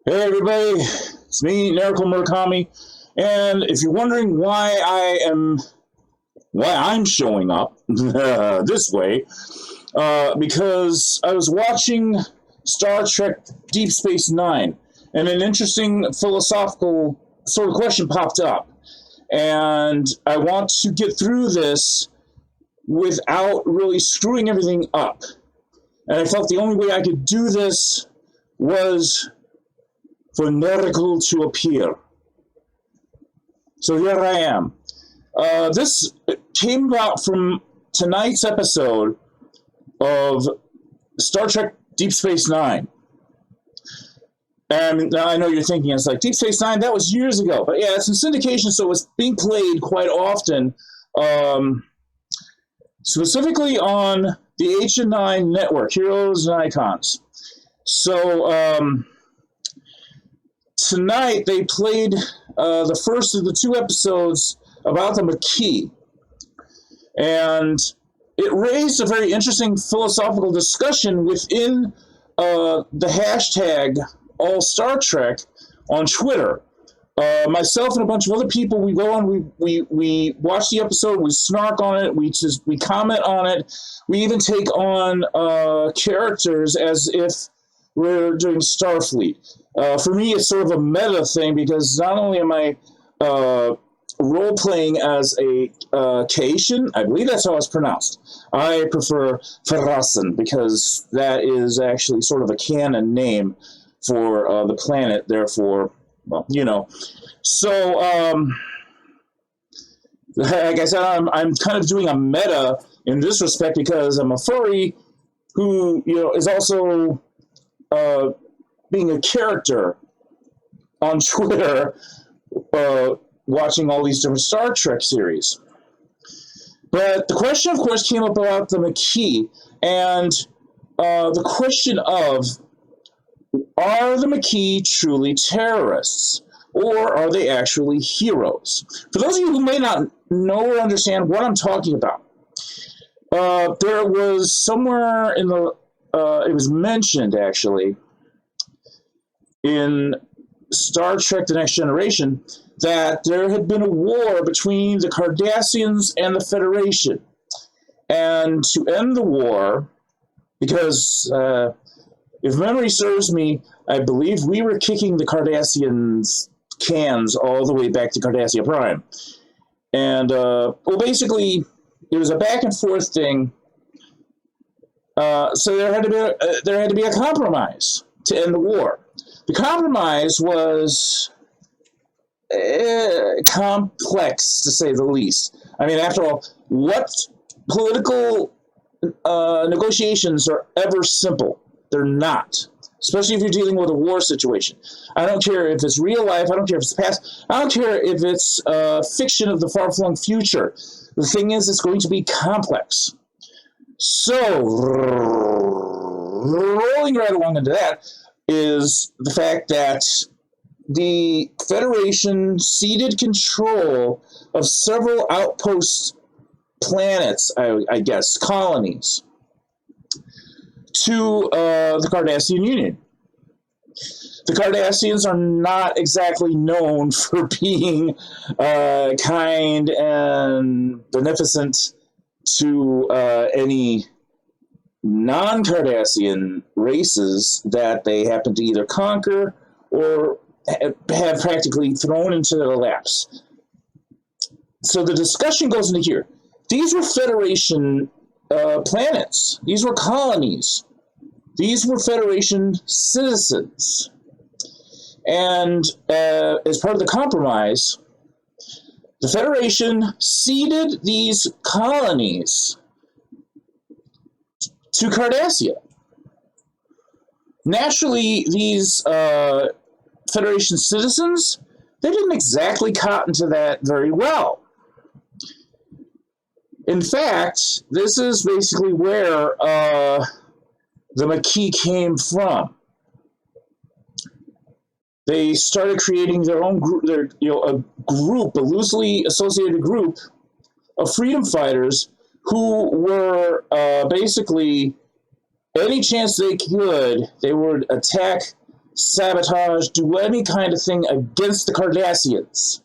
Hey everybody, it's me, Nerikull Murakami, and if you're wondering why I'm showing up this way, because I was watching Star Trek Deep Space Nine, and an interesting philosophical sort of question popped up, and I want to get through this without really screwing everything up, and I felt the only way I could do this was for Nerikull to appear. So here I am. This came about from tonight's episode of Star Trek Deep Space Nine. And I know you're thinking, it's like, Deep Space Nine, that was years ago. But yeah, it's in syndication, so it's being played quite often, specifically on the H&9 network, Heroes and Icons. So, tonight they played the first of the two episodes about the Maquis, and it raised a very interesting philosophical discussion within the hashtag All Star Trek on Twitter. Myself and a bunch of other people, we go on, we watch the episode, we snark on it, we comment on it, we even take on characters as if we're doing Starfleet. For me, it's sort of a meta thing because not only am I role-playing as a Caitian, I believe that's how it's pronounced. I prefer Fursuit because that is actually sort of a canon name for the planet, therefore, well, you know. So, like I said, I'm kind of doing a meta in this respect because I'm a furry who, is also being a character on Twitter, watching all these different Star Trek series. But the question, of course, came up about the Maquis, and the question of, are the Maquis truly terrorists, or are they actually heroes? For those of you who may not know or understand what I'm talking about, there was somewhere in the, it was mentioned, actually, in Star Trek The Next Generation, that there had been a war between the Cardassians and the Federation. And to end the war, because if memory serves me, I believe we were kicking the Cardassians' cans all the way back to Cardassia Prime. And, basically, it was a back and forth thing. So there had to be a compromise to end the war. The compromise was complex, to say the least. I mean, after all, what political negotiations are ever simple? They're not, especially if you're dealing with a war situation. I don't care if it's real life. I don't care if it's past. I don't care if it's fiction of the far-flung future. The thing is, it's going to be complex. So, rolling right along into that, is the fact that the Federation ceded control of several outpost planets, I guess, colonies, to the Cardassian Union. The Cardassians are not exactly known for being kind and beneficent to any non-Cardassian races that they happen to either conquer or have practically thrown into their laps. So the discussion goes into here. These were Federation planets. These were colonies. These were Federation citizens. And as part of the compromise, the Federation ceded these colonies to Cardassia. Naturally, these Federation citizens, they didn't exactly cotton to that very well. In fact, this is basically where the Maquis came from. They started creating their own group, a loosely associated group of freedom fighters who were basically, any chance they could, they would attack sabotage, do any kind of thing against the Cardassians,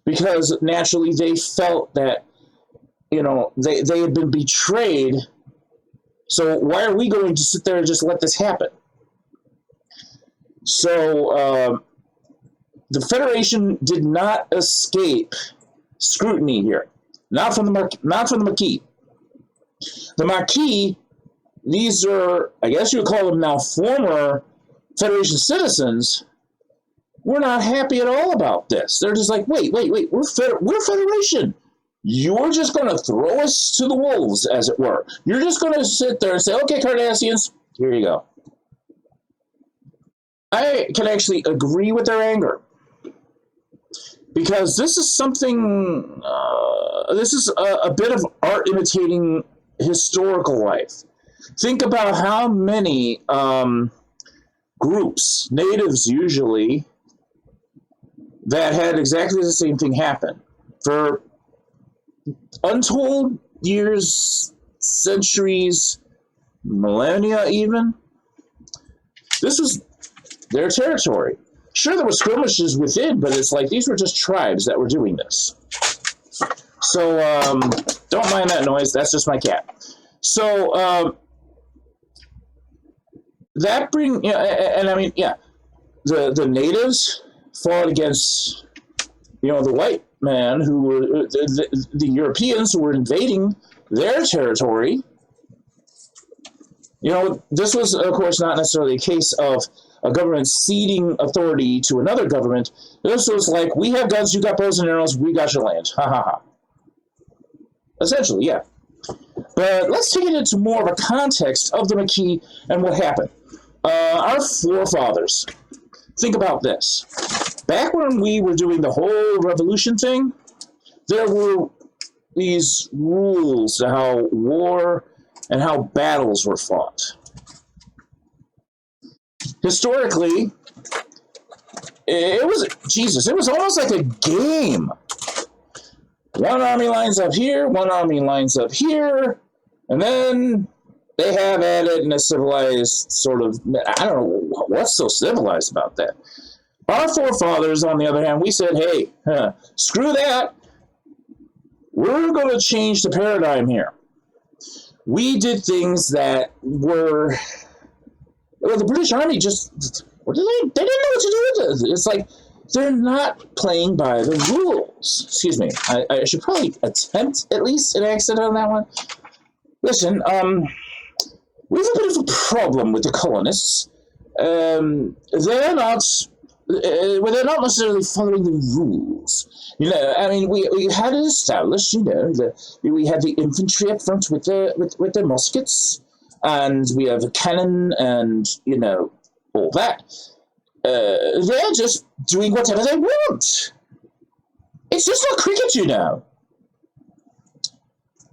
because naturally they felt that, they had been betrayed. So why are we going to sit there and just let this happen? So the Federation did not escape scrutiny here. Not from the Maquis. The Maquis, these are, I guess you would call them now, former Federation citizens, were not happy at all about this. They're just like, wait, we're Federation. You're just going to throw us to the wolves, as it were. You're just going to sit there and say, okay, Cardassians, here you go. I can actually agree with their anger, because this is something, this is a bit of art imitating historical life. Think about how many groups, natives usually, that had exactly the same thing happen. For untold years, centuries, millennia even, this was their territory. Sure, there were skirmishes within, but it's like these were just tribes that were doing this. So, don't mind that noise. That's just my cat. So, that and I mean, yeah, the natives fought against, the white man who were, the Europeans who were invading their territory. This was, of course, not necessarily a case of a government ceding authority to another government. This was like, we have guns, you got bows and arrows, we got your land. Ha ha ha. Essentially, yeah. But let's take it into more of a context of the Maquis and what happened. Our forefathers. Think about this. Back when we were doing the whole revolution thing, there were these rules to how war and how battles were fought. Historically, it was almost like a game. One army lines up here, one army lines up here, and then they have at it in a civilized sort of, I don't know what's so civilized about that. Our forefathers, on the other hand, we said, hey, screw that. We're going to change the paradigm here. We did things that were, well, the British Army just, they didn't know what to do with it. It's like, they're not playing by the rules. Excuse me. I should probably attempt at least an accent on that one. Listen, we have a bit of a problem with the colonists. They're not necessarily following the rules. I mean, we had it established. We had the infantry up front with the muskets, and we have a cannon, and all that. They're just doing whatever they want. It's just not cricket,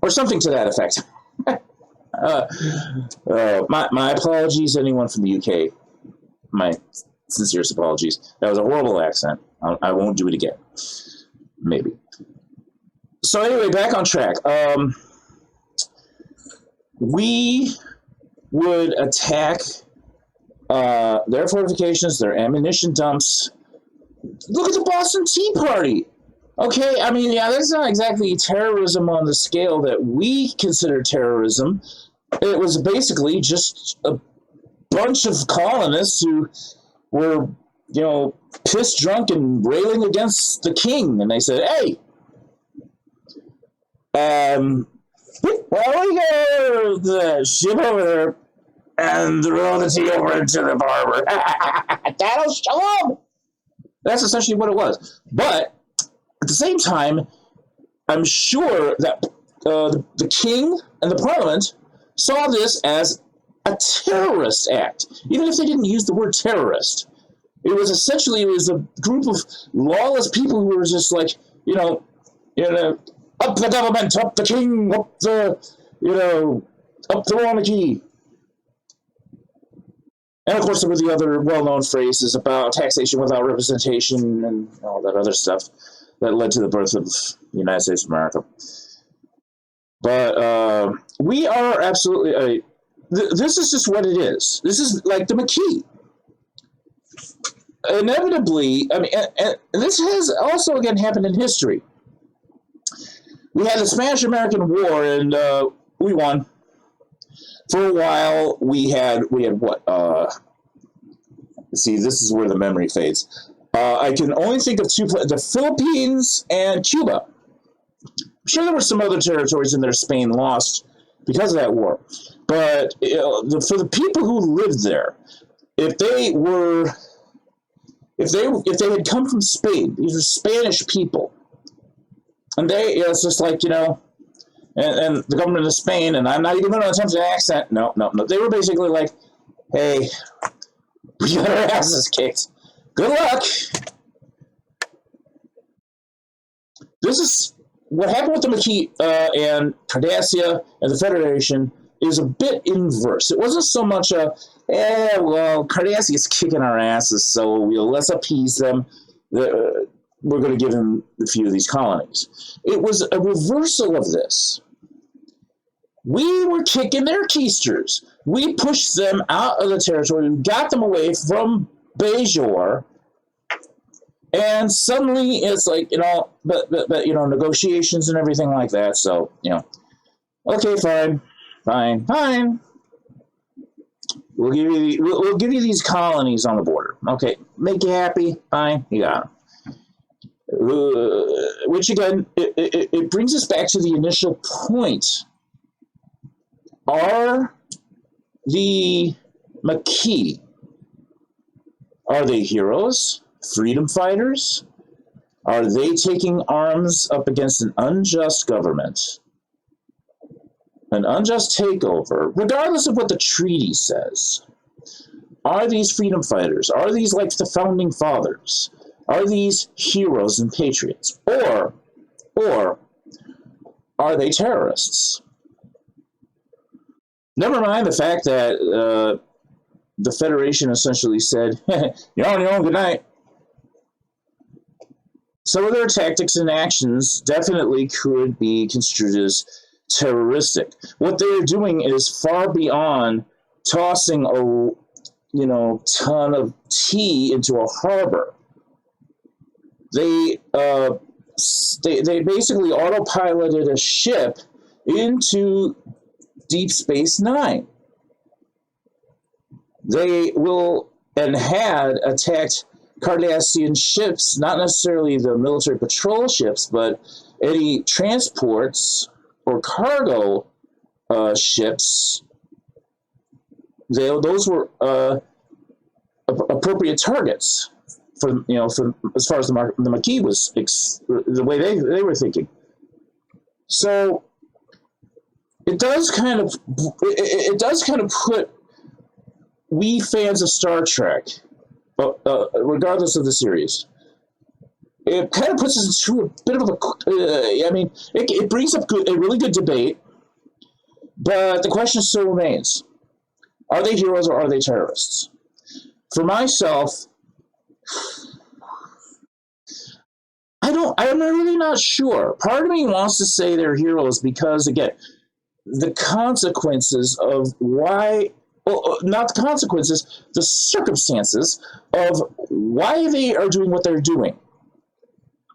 or something to that effect. My apologies, anyone from the UK. My sincerest apologies. That was a horrible accent. I won't do it again. Maybe. So anyway, back on track. We would attack their fortifications, their ammunition dumps. Look at the Boston Tea Party. Okay, I mean, yeah, that's not exactly terrorism on the scale that we consider terrorism. It was basically just a bunch of colonists who were, pissed drunk and railing against the king. And they said, hey, well, we go the ship over there and throw the tea over into the harbor. That'll show them. That's essentially what it was. But at the same time, I'm sure that the king and the parliament saw this as a terrorist act, even if they didn't use the word terrorist. It was a group of lawless people who were just like, up the government, up the king, up the monarchy. And of course, there were the other well-known phrases about taxation without representation and all that other stuff that led to the birth of the United States of America. But we are absolutely... this is just what it is. This is like the Maquis. inevitably, I mean, and this has also again happened in history. We had the Spanish-American War, and we won. For a while, we had what? See, this is where the memory fades. I can only think of two: the Philippines and Cuba. I'm sure there were some other territories in there Spain lost because of that war. But for the people who lived there, if they had come from Spain, these were Spanish people, and it's just like, and the government of Spain, and I'm not even going to attempt an accent. No. They were basically like, hey, we got our asses kicked. Good luck. This is what happened with the Maquis and Cardassia and the Federation is a bit inverse. It wasn't so much Cardassia is kicking our asses, so let's appease them. We're going to give him a few of these colonies. It was a reversal of this. We were kicking their keisters. We pushed them out of the territory. We got them away from Bajor. And suddenly it's like, but negotiations and everything like that. So, okay, fine. We'll give you these colonies on the border. Okay, make you happy. Fine, you got them. Which again, it brings us back to the initial point. Are the Maquis, are they heroes? Freedom fighters? Are they taking arms up against an unjust government? An unjust takeover, regardless of what the treaty says. Are these freedom fighters? Are these like the founding fathers? Are these heroes and patriots? Or are they terrorists? Never mind the fact that the Federation essentially said, you're on your own, good night. Some of their tactics and actions definitely could be construed as terroristic. What they're doing is far beyond tossing a ton of tea into a harbor. They basically autopiloted a ship into Deep Space Nine. They will and had attacked Cardassian ships, not necessarily the military patrol ships, but any transports or cargo ships. Those were appropriate targets for as far as the Maquis was the way they were thinking. So it does kind of put we fans of Star Trek, regardless of the series, it kind of puts us into a bit of it brings up a really good debate, but the question still remains: are they heroes or are they terrorists? For myself, I'm really not sure. Part of me wants to say they're heroes because, again, the consequences of why. Well, not the consequences, the circumstances of why they are doing what they're doing.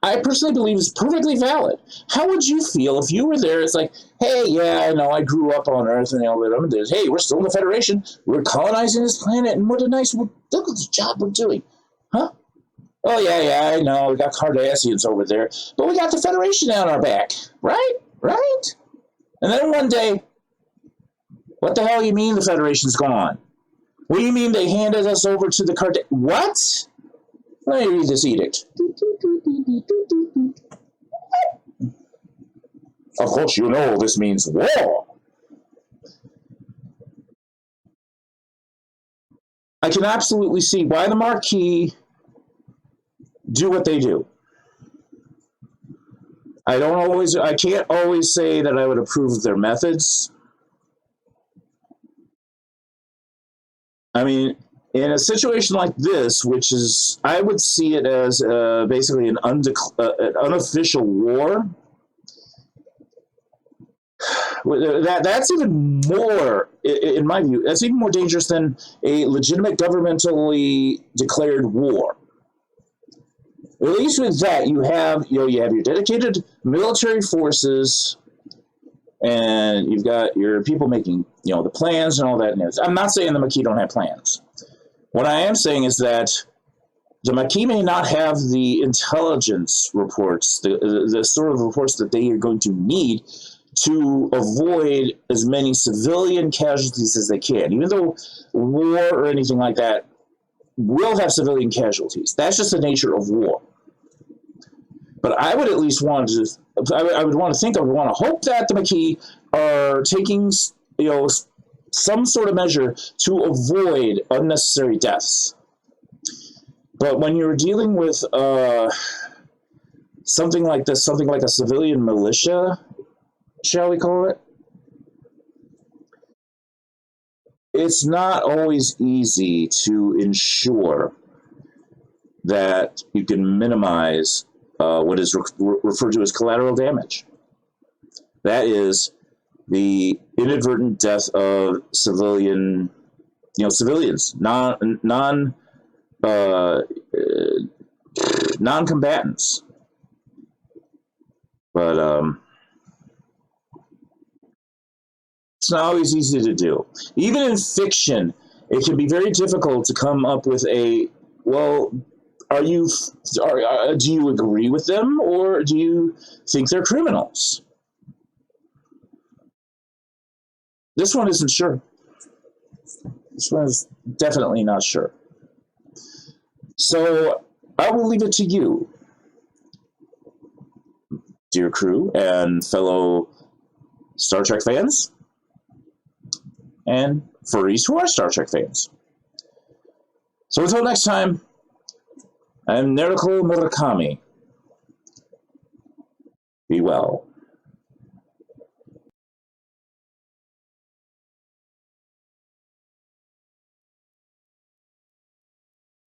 I personally believe is perfectly valid. How would you feel if you were there? It's like, hey, yeah, I know, I grew up on Earth, and hey, we're still in the Federation. We're colonizing this planet, and look at the job we're doing. Huh? Oh, yeah, I know, we got Cardassians over there, but we got the Federation on our back, right? And then one day, what the hell you mean the Federation's gone? What do you mean they handed us over to the What? Let me read this edict. Of course, this means war. I can absolutely see why the Maquis do what they do. I can't always say that I would approve of their methods. I mean, in a situation like this, which is, I would see it as basically an unofficial war, that's even more, in my view, that's even more dangerous than a legitimate governmentally declared war. At least with that, you have your dedicated military forces, and you've got your people making the plans and all that. I'm not saying the Maquis don't have plans. What I am saying is that the Maquis may not have the intelligence reports, the sort of reports that they are going to need to avoid as many civilian casualties as they can. Even though war or anything like that will have civilian casualties. That's just the nature of war. But I would at least want to, I would want to hope that the Maquis are taking, some sort of measure to avoid unnecessary deaths. But when you're dealing with something like this, something like a civilian militia, shall we call it, it's not always easy to ensure that you can minimize what is referred to as collateral damage. That is the inadvertent death of civilians, non-combatants. But it's not always easy to do. Even in fiction, it can be very difficult to come up with do you agree with them, or do you think they're criminals? This one isn't sure. This one is definitely not sure. So I will leave it to you, dear crew and fellow Star Trek fans, and furries who are Star Trek fans. So until next time, I'm Nerikull Murakami. Be well.